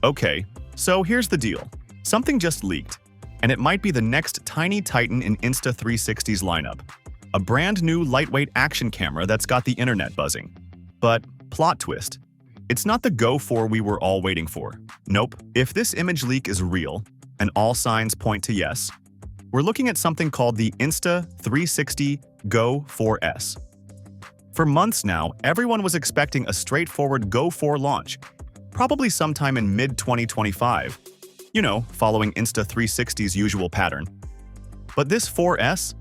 Okay, so here's the deal. Something just leaked, and it might be the next tiny titan in Insta360's lineup. A brand new lightweight action camera that's got the internet buzzing. But plot twist. It's not the Go 4 we were all waiting for. Nope. If this image leak is real, and all signs point to yes, we're looking at something called the Insta360 GO 4S. For months now, everyone was expecting a straightforward Go 4 launch, probably sometime in mid-2025, following Insta360's usual pattern. But this 4S?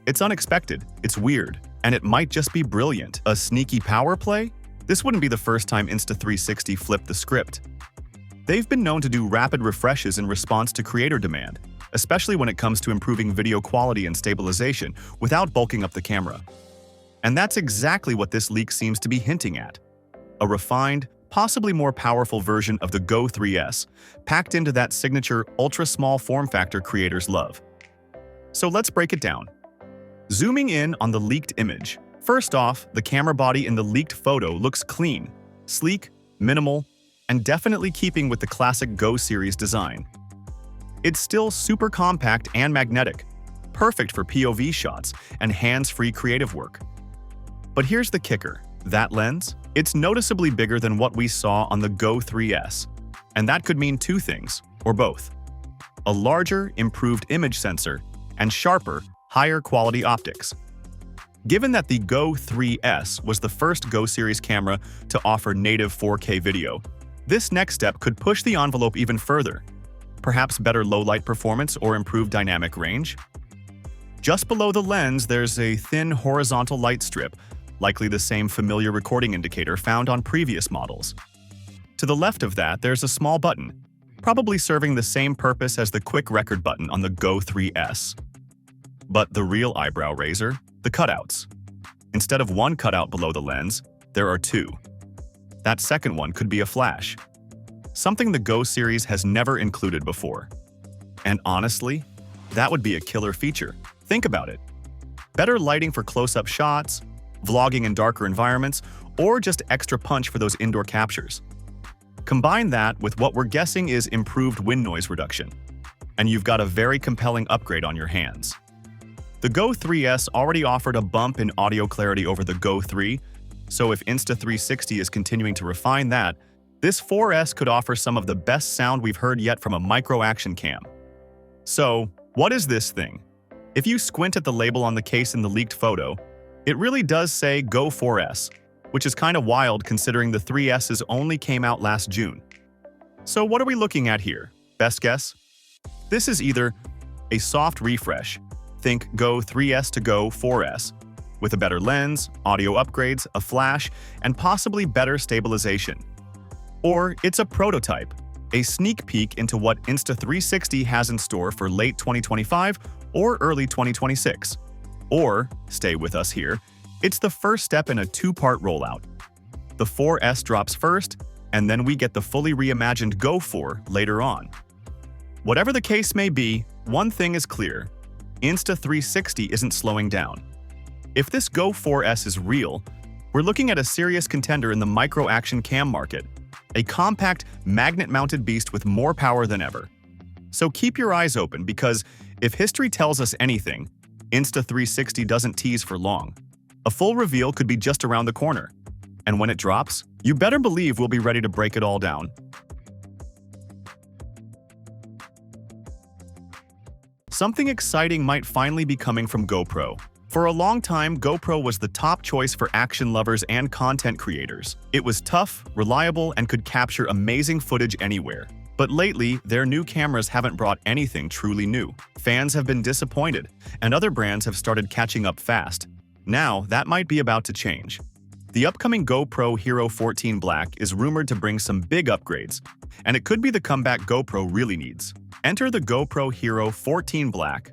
It's unexpected, it's weird, and it might just be brilliant. A sneaky power play? This wouldn't be the first time Insta360 flipped the script. They've been known to do rapid refreshes in response to creator demand, especially when it comes to improving video quality and stabilization without bulking up the camera. And that's exactly what this leak seems to be hinting at. A refined, possibly more powerful version of the Go 3S, packed into that signature ultra-small form factor creators love. So let's break it down. Zooming in on the leaked image, first off, the camera body in the leaked photo looks clean, sleek, minimal, and definitely keeping with the classic Go series design. It's still super compact and magnetic, perfect for POV shots and hands-free creative work. But here's the kicker. That lens? It's noticeably bigger than what we saw on the Go 3S, and that could mean two things, or both. A larger, improved image sensor, and sharper, higher quality optics. Given that the Go 3S was the first Go series camera to offer native 4K video, this next step could push the envelope even further. Perhaps better low-light performance or improved dynamic range? Just below the lens, there's a thin horizontal light strip, likely the same familiar recording indicator found on previous models. To the left of that, there's a small button, probably serving the same purpose as the quick record button on the Go 3S. But the real eyebrow raiser? The cutouts. Instead of one cutout below the lens, there are two. That second one could be a flash. Something the Go series has never included before. And honestly, that would be a killer feature. Think about it. Better lighting for close-up shots, vlogging in darker environments, or just extra punch for those indoor captures. Combine that with what we're guessing is improved wind noise reduction, and you've got a very compelling upgrade on your hands. The Go 3S already offered a bump in audio clarity over the Go 3, so if Insta360 is continuing to refine that, this 4S could offer some of the best sound we've heard yet from a micro-action cam. So, what is this thing? If you squint at the label on the case in the leaked photo, it really does say Go 4S, which is kind of wild considering the 3Ss only came out last June. So what are we looking at here? Best guess? This is either a soft refresh, think Go 3S to Go 4S, with a better lens, audio upgrades, a flash, and possibly better stabilization. Or it's a prototype, a sneak peek into what Insta360 has in store for late 2025 or early 2026. Or, stay with us here, it's the first step in a two-part rollout. The 4S drops first, and then we get the fully reimagined Go 4 later on. Whatever the case may be, one thing is clear. Insta360 isn't slowing down. If this Go 4S is real, we're looking at a serious contender in the micro-action cam market, a compact, magnet-mounted beast with more power than ever. So keep your eyes open because, if history tells us anything, Insta360 doesn't tease for long. A full reveal could be just around the corner. And when it drops, you better believe we'll be ready to break it all down. Something exciting might finally be coming from GoPro. For a long time, GoPro was the top choice for action lovers and content creators. It was tough, reliable, and could capture amazing footage anywhere. But lately, their new cameras haven't brought anything truly new. Fans have been disappointed, and other brands have started catching up fast. Now, that might be about to change. The upcoming GoPro Hero 14 Black is rumored to bring some big upgrades, and it could be the comeback GoPro really needs. Enter the GoPro Hero 14 Black,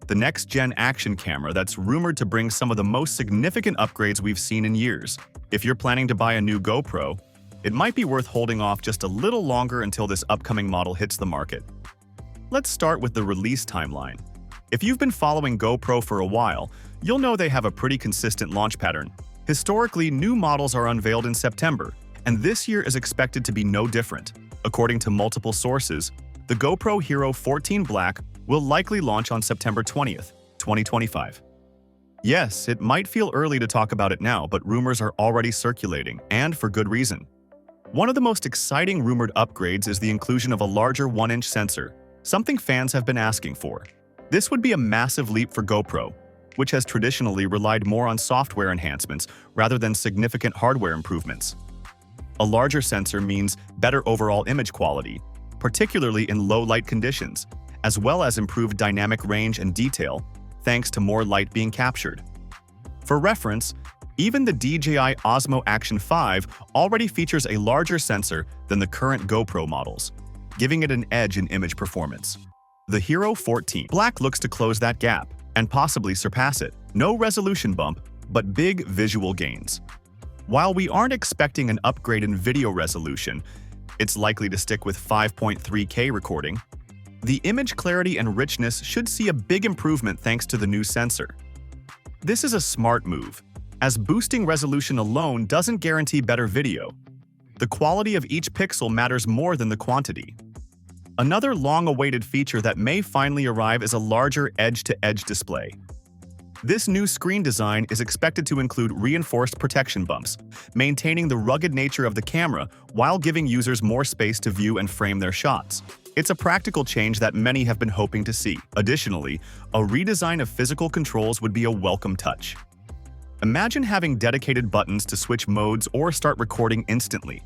the next-gen action camera that's rumored to bring some of the most significant upgrades we've seen in years. If you're planning to buy a new GoPro, it might be worth holding off just a little longer until this upcoming model hits the market. Let's start with the release timeline. If you've been following GoPro for a while, you'll know they have a pretty consistent launch pattern. Historically, new models are unveiled in September, and this year is expected to be no different. According to multiple sources, the GoPro Hero 14 Black will likely launch on September 20th, 2025. Yes, it might feel early to talk about it now, but rumors are already circulating, and for good reason. One of the most exciting rumored upgrades is the inclusion of a larger 1-inch sensor, something fans have been asking for. This would be a massive leap for GoPro, which has traditionally relied more on software enhancements rather than significant hardware improvements. A larger sensor means better overall image quality, particularly in low-light conditions, as well as improved dynamic range and detail, thanks to more light being captured. For reference, even the DJI Osmo Action 5 already features a larger sensor than the current GoPro models, giving it an edge in image performance. The Hero 14 Black looks to close that gap and possibly surpass it. No resolution bump, but big visual gains. While we aren't expecting an upgrade in video resolution, it's likely to stick with 5.3K recording. The image clarity and richness should see a big improvement thanks to the new sensor. This is a smart move, as boosting resolution alone doesn't guarantee better video. The quality of each pixel matters more than the quantity. Another long-awaited feature that may finally arrive is a larger edge-to-edge display. This new screen design is expected to include reinforced protection bumps, maintaining the rugged nature of the camera while giving users more space to view and frame their shots. It's a practical change that many have been hoping to see. Additionally, a redesign of physical controls would be a welcome touch. Imagine having dedicated buttons to switch modes or start recording instantly.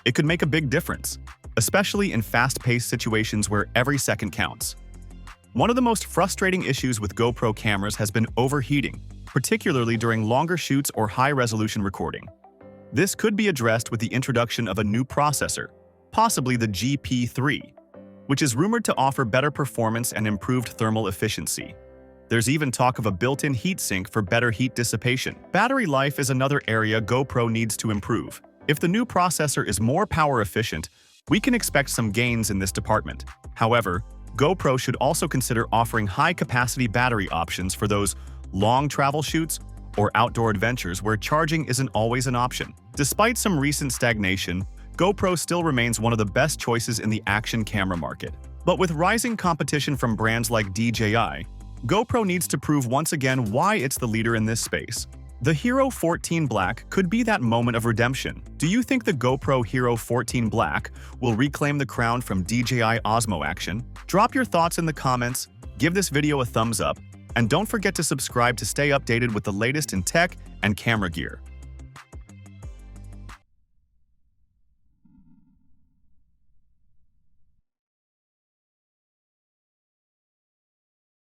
It could make a big difference, especially in fast-paced situations where every second counts. One of the most frustrating issues with GoPro cameras has been overheating, particularly during longer shoots or high-resolution recording. This could be addressed with the introduction of a new processor, possibly the GP3, which is rumored to offer better performance and improved thermal efficiency. There's even talk of a built-in heatsink for better heat dissipation. Battery life is another area GoPro needs to improve. If the new processor is more power efficient, we can expect some gains in this department. However, GoPro should also consider offering high-capacity battery options for those long travel shoots or outdoor adventures where charging isn't always an option. Despite some recent stagnation, GoPro still remains one of the best choices in the action camera market. But with rising competition from brands like DJI, GoPro needs to prove once again why it's the leader in this space. The Hero 14 Black could be that moment of redemption. Do you think the GoPro Hero 14 Black will reclaim the crown from DJI Osmo Action? Drop your thoughts in the comments, give this video a thumbs up, and don't forget to subscribe to stay updated with the latest in tech and camera gear.